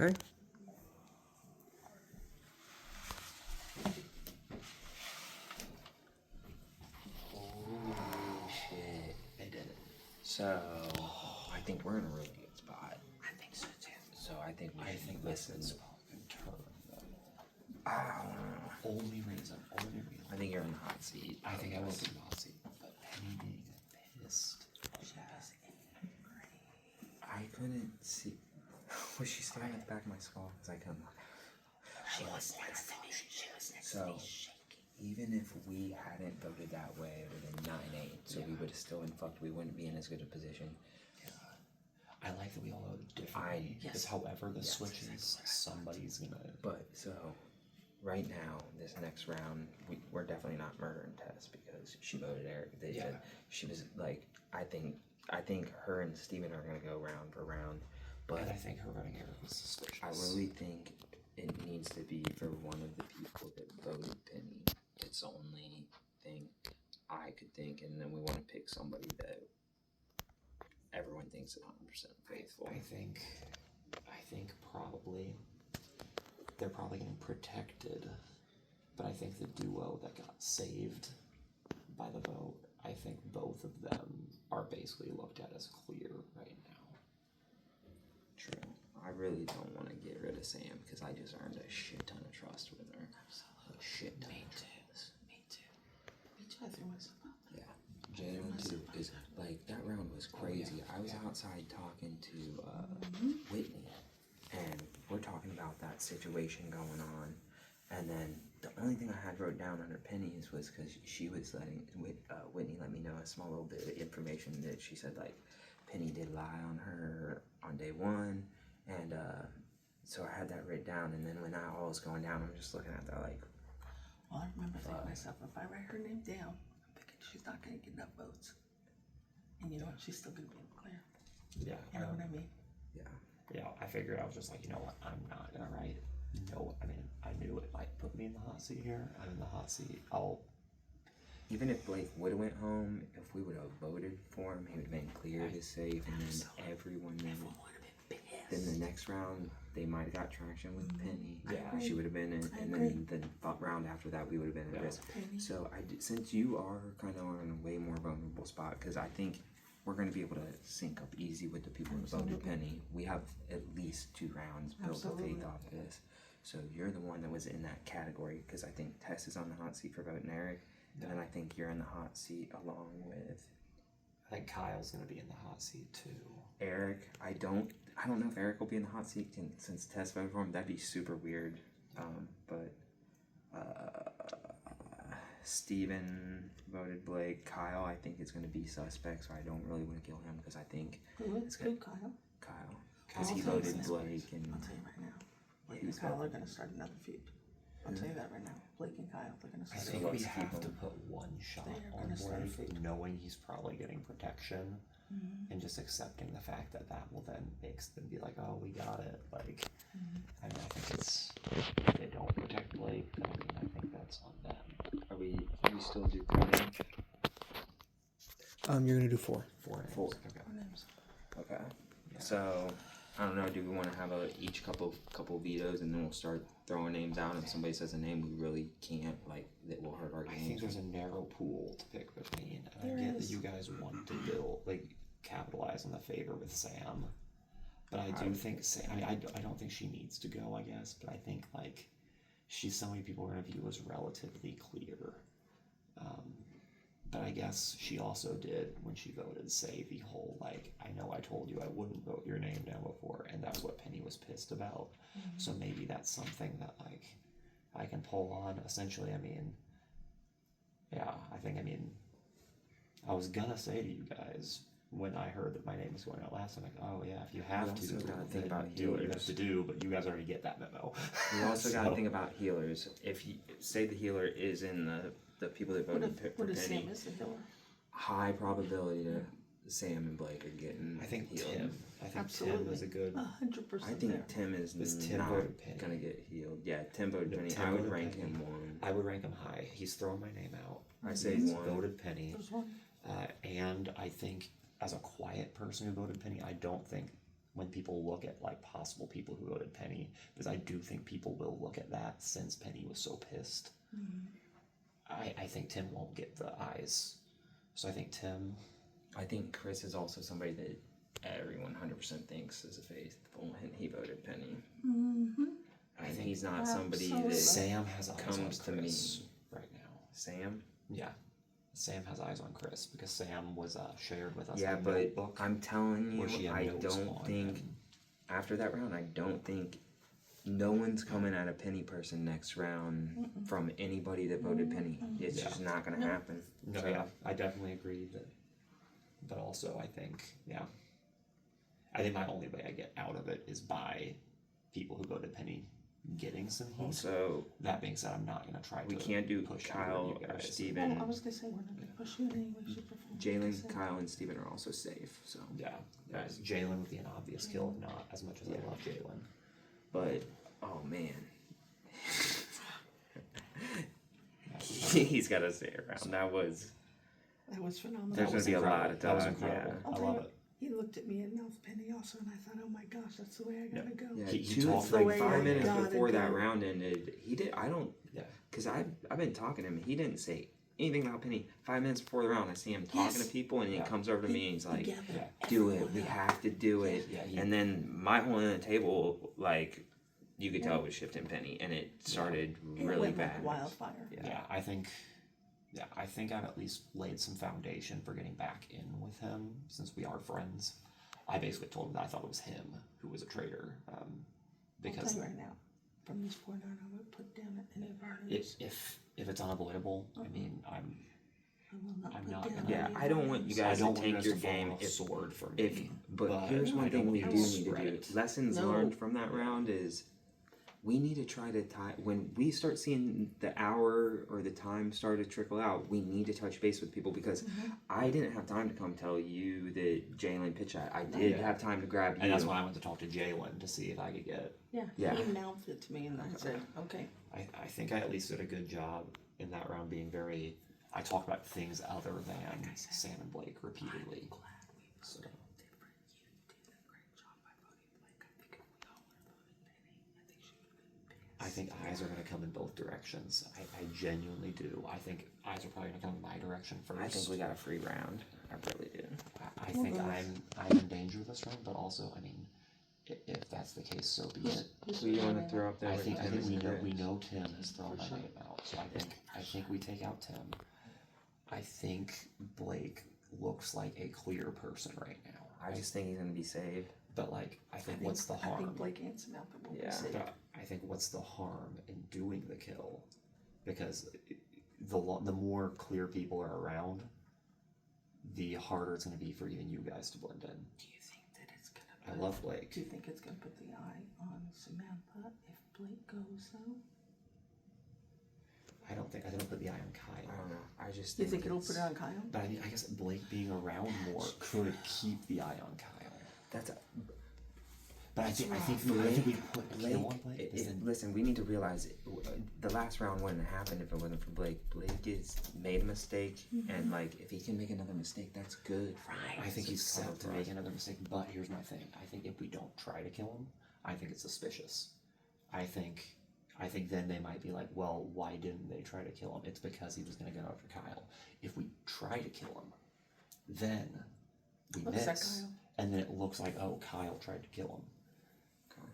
Okay. Holy shit. They did it. So, I think we're in a really good spot. I think so too. So, I think we should that's listen. the spot can turn though. I don't know. Only reason. I think you're in the hot seat. I think I will be Nazi, but Penny being pissed. I couldn't see. Was she staring at the back of my skull? Because I couldn't look. She was next to me. She was next So, to me shaking. even if we hadn't voted that way, it would have been 9-8. So, we would have still been fucked. We wouldn't be in as good a position. I like that we all voted differently. Because however the switches, somebody's gonna. But, so, right now, this next round, we're definitely not murdering Tess because she voted Eric. They said she was like, I think her and Steven are going to go round for round. But And I think her voting Eric was suspicious. I really think it needs to be for one of the people that voted Penny. It's the only thing I could think. And then we want to pick somebody that everyone thinks is 100% faithful. I think probably they're probably getting protected, but I think the duo that got saved by the vote, I think both of them are basically looked at as clear right now. True. I really don't want to get rid of Sam because I just earned a shit ton of trust with her. A shit ton of trust. Me too. I threw myself out there. Yeah, genuine too. Because like that round was crazy. I was outside talking to Whitney, and we're talking about that situation going on. And then the only thing I had wrote down under Penny's was because she was letting Whitney let me know a small little bit of information that she said like Penny did lie on her on day one, and so I had that written down. And then when that all was going down, I'm just looking at that like. Well, I remember thinking to myself, if I write her name down, I'm thinking she's not going to get enough votes. And you know what? She's still going to be in the clear. Yeah. You know what I mean? Yeah. Yeah, I figured I was just like, you know what, I'm not gonna write. No, I mean, I knew it might put me in the hot seat here. I'm in the hot seat. Even if Blake would have went home, if we would have voted for him, he would have been cleared as safe, and then everyone would have been pissed. Then the next round, they might have got traction with Penny. Yeah. She would have been in, and then the round after that, we would have been at risk. So since you are kind of in a way more vulnerable spot, because I think we're going to be able to sync up easy with the people that voted Penny. We have at least 2 rounds built of faith off this. So you're the one that was in that category, because I think Tess is on the hot seat for voting Eric. And then I think you're in the hot seat along with. I think Kyle's gonna be in the hot seat too. Eric, I don't know if Eric will be in the hot seat since Tess voted for him. That'd be super weird. But Steven voted Blake. Kyle, I think is going to be suspect, so I don't really want to kill him because I think it's Who, Kyle? Kyle, because I'll he tell you voted this Blake, and I'll tell you right now. Blake Who's and Kyle voting? are going to start another feud. I'll tell you that right now. Blake and Kyle, they're going to I start think So we let's have keep to him. put one shot They are on gonna start a Blake, feud. knowing he's probably getting protection, and just accepting the fact that will then makes them be like, oh, we got it. Like, I mean, I think it's if they don't protect Blake, then I think that's on them. Are we still do 3 names? You're gonna do 4. 4 names. 4. names. Okay. So I don't know. Do we want to have each couple vetoes, and then we'll start throwing names out? And if somebody says a name we really can't, like, that will hurt our I games. think there's a narrow pool to pick between, and There I get that is. you guys want to build, like, capitalize on the favor with Sam, but I do think Sam. I mean, I don't think she needs to go, I guess, but I think like she's somebody people are gonna view as relatively clear. But I guess she also did when she voted say the whole like I know I told you I wouldn't vote your name down before, and that's what Penny was pissed about. So maybe that's something that like I can pull on. Essentially, I mean, yeah, I mean, I was gonna say to you guys when I heard that my name was going out last time, like, oh yeah, if you have We to, also gotta think then about do what you have healers. to do, but you guys already get that memo. We also got So- to think about healers. If you say the healer is in the people that What voted if, for what if Penny, Sam is the healer? high probability that Sam and Blake are getting I think healed. Tim. I think Absolutely. Tim is a good. 100% I think there. Tim is Tim not voted Penny. gonna get healed. Yeah, Tim voted Penny. Tim I would voted rank Penny. him 1. I would rank him high. He's thrown my name out. I say He's 1. voted Penny. There's one. And I think as a quiet person who voted Penny, I don't think when people look at like possible people who voted Penny, because I do think people will look at that since Penny was so pissed. I think Tim won't get the eyes, so I think Tim. I think Chris is also somebody that everyone 100% thinks is a faithful, and he voted Penny. I think he's not somebody Absolutely. that Sam has eyes comes on to me. Chris right now. Sam. Yeah, Sam has eyes on Chris because Sam was shared with us. Yeah, a but notebook I'm telling where she you, had I notes don't on think him. after that round, I don't think no one's coming at a Penny person next round from anybody that voted Penny. It's Yeah. just not gonna happen. No, So, yeah, I definitely agree that. But also, I think, yeah, I think my only way I get out of it is by people who voted Penny getting some heat. Also, That being said, I'm not gonna try we to can't do push Kyle you or guys. Steven. Well, I was gonna say, we're not gonna push you in any way, shape, or form. Jalen, Kyle, and Steven are also safe. So, Yeah, guys, Jalen would be an obvious kill, if not as much as I love Jalen. but oh man, he's got to stay around. That was. That was phenomenal. There's gonna be a lot of That was dog, incredible. yeah. I'll I tell love you, it. he looked at me and Nels Penny also, and I thought, oh my gosh, that's the way I gotta go. Yeah, He two, talked like the way 5 I minutes gotta before that go. round ended. He did. I don't. Yeah. Cause I've been talking to him. He didn't say anything about Penny. 5 minutes before the round, I see him talking Yes. to people, and he Yeah. comes over to me and he's like, Together, Yeah. "Do it. everyone We else. have to do it." Yeah, he- And then my whole end of the table, like, you could tell it was shifting Penny, and it started It really went bad. like wildfire. Yeah, I think I've at least laid some foundation for getting back in with him since we are friends. I basically told him that I thought it was him who was a traitor, I'll because tell you right now, from this point on, I would put down any violence. if it's unavoidable, I mean, I will not I'm put not down gonna- Yeah, any I don't want you violence. I guys don't to want you take guys your to fall game off if sword for If me. but here's one I thing don't we do want need to to spread do. it. Lessons No. learned from that round is we need to try to tie when we start seeing the hour or the time start to trickle out, we need to touch base with people because I didn't have time to come tell you that Jalen pitched that. I did Yeah. have time to grab you. And that's why I went to talk to Jalen to see if I could get. Yeah, Yeah. he announced it to me, and I said, okay. I think I at least did a good job in that round being very. I talked about things other than Sam and Blake repeatedly. So. I think eyes are going to come in both directions. I genuinely do. I think eyes are probably going to come in my direction first. I think we got a free round. I really do. I think I'm in danger this round, but also, I mean, if that's the case, so be it. Who you want to throw up there? I with think Tim we and know Chris? Tim has thrown my name out, so I think we take out Tim. I think Blake looks like a clear person right now. I just think he's gonna be saved. But like, I think what's the I harm? think Blake and Samantha will Yeah. be safe. But I think what's the harm in doing the kill? Because the more clear people are around, the harder it's going to be for even you guys to blend in. Do you think that it's gonna I put, love Blake. do you think it's gonna put the eye on Samantha if Blake goes though? I don't think put the eye on I Kyle. don't know. I just You think think it'll put it on Kyle? But I mean, I guess Blake being around more could keep the eye on Kyle. that's But I think we put a kill on Blake. It, because then- listen, we need to realize the last round wouldn't have happened if it wasn't for Blake. Blake is made a mistake, and like if he can make another mistake, that's good. For us. I think he's It's set covered to for make us. another mistake, but here's my thing. I think if we don't try to kill him, I think it's suspicious. I think then they might be like, well, why didn't they try to kill him? It's because he was going to go after Kyle. If we try to kill him, then we Looks like miss, Kyle. and then it looks like, oh, Kyle tried to kill him.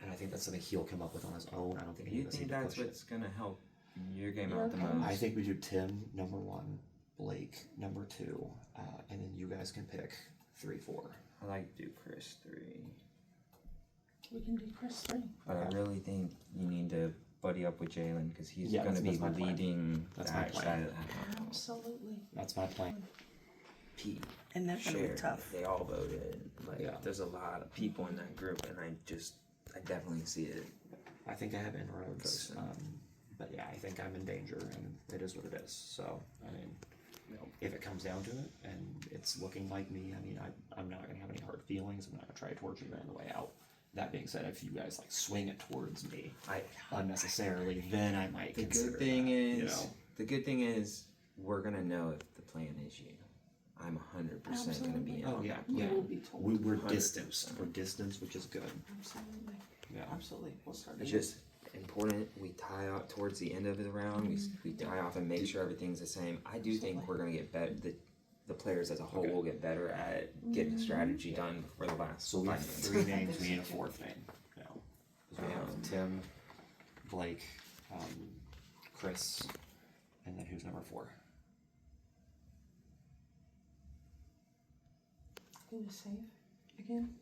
And I think that's something he'll come up with on his own. I don't think any You of us think need to that's push it. what's gonna help your game Yeah, out the okay. most? I think we do Tim number 1, Blake number 2, and then you guys can pick 3, 4. I like to do Chris 3, We can do Chris 3. but I really think you need to buddy up with Jalen because he's Yeah, gonna be that's my plan. leading That's that my plan. side of the house. Absolutely. That's my plan. Pete, And that's gonna be Sharon, tough. they all voted. Like, Yeah. there's a lot of people in that group, and I definitely see it. I think I have inroads, Person. but yeah, I think I'm in danger, and it is what it is. So, I mean, if it comes down to it, and it's looking like me, I mean, I'm not gonna have any hard feelings. I'm not gonna try to torture you on the way out. That being said, if you guys like swing it towards me unnecessarily, then I might. The consider good thing that, is, you know? the good thing is, we're gonna know if the plan is you. I'm 100% gonna be in. Oh yeah, We yeah. will be told. We're 100%. distanced. We're distanced, which is good. Absolutely. Yeah. Absolutely. We'll start It's again. just important we tie out towards the end of the round. We tie off and make sure everything's the same. I do think we're gonna get better. The players as a whole Okay. will get better at getting the strategy done before the last So we have 5 minutes. 3 names. We need a 4th name now. 'Cause we have Tim, Blake, Chris, and then who's number 4? Who's safe again?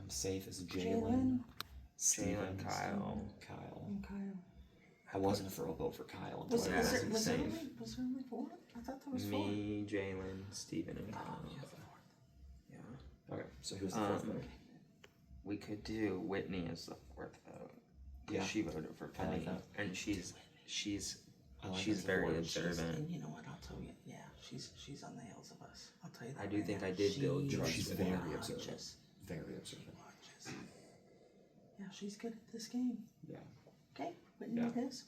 Safe is Jalen. Jalen, Jalen, Steven, Kyle. Kyle. And Kyle. I wasn't a throw vote for Kyle until Was, I Yeah, was, asked. there, was, there safe. only, was there only 4? I thought there was 4. Me, Jalen, Steven, and Kyle. Yeah. Okay, so who's the 4th vote? We could do Whitney as the 4th vote. 'Cause Yeah. she voted for I like Penny, that. and she's I like she's that. very Or observant. And you know what? I'll tell you. Yeah, she's on the heels of us. I'll tell you that. I do right think now. I did build She trust She's with very her. observant. watches. Very observant. Watches. Yeah, she's good at this game. Yeah, Okay, Whitney Yeah. it is.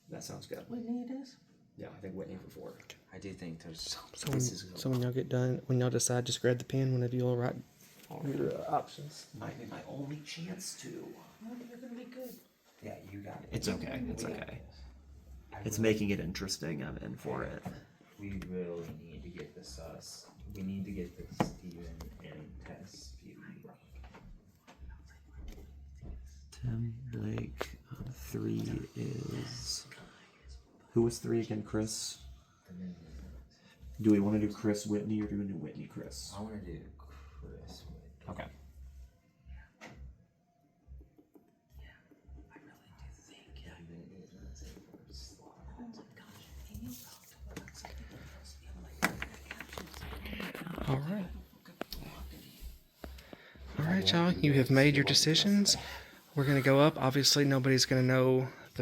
that sounds good. Whitney it is. Yeah, I think Whitney for 4. I do think there's So when, this is so when y'all get done, when y'all decide, just grab the pen whenever you'll write your options. Might be my only chance to. Oh, you're gonna be good. yeah, you got it. It's okay. It's We got okay. this. It's making it interesting. I'm in for it. We really need to get this we need to get this Steven and Tess feud. Tim, Blake, 3 is. Who was 3 again? Chris? Do we want to do Chris Whitney or do we do Whitney Chris? I want to do Chris. Okay. I really do think. Oh my gosh, and you talked about something else, you know, like All right. All right, y'all. You have made your decisions. We're gonna go up. Obviously, nobody's gonna know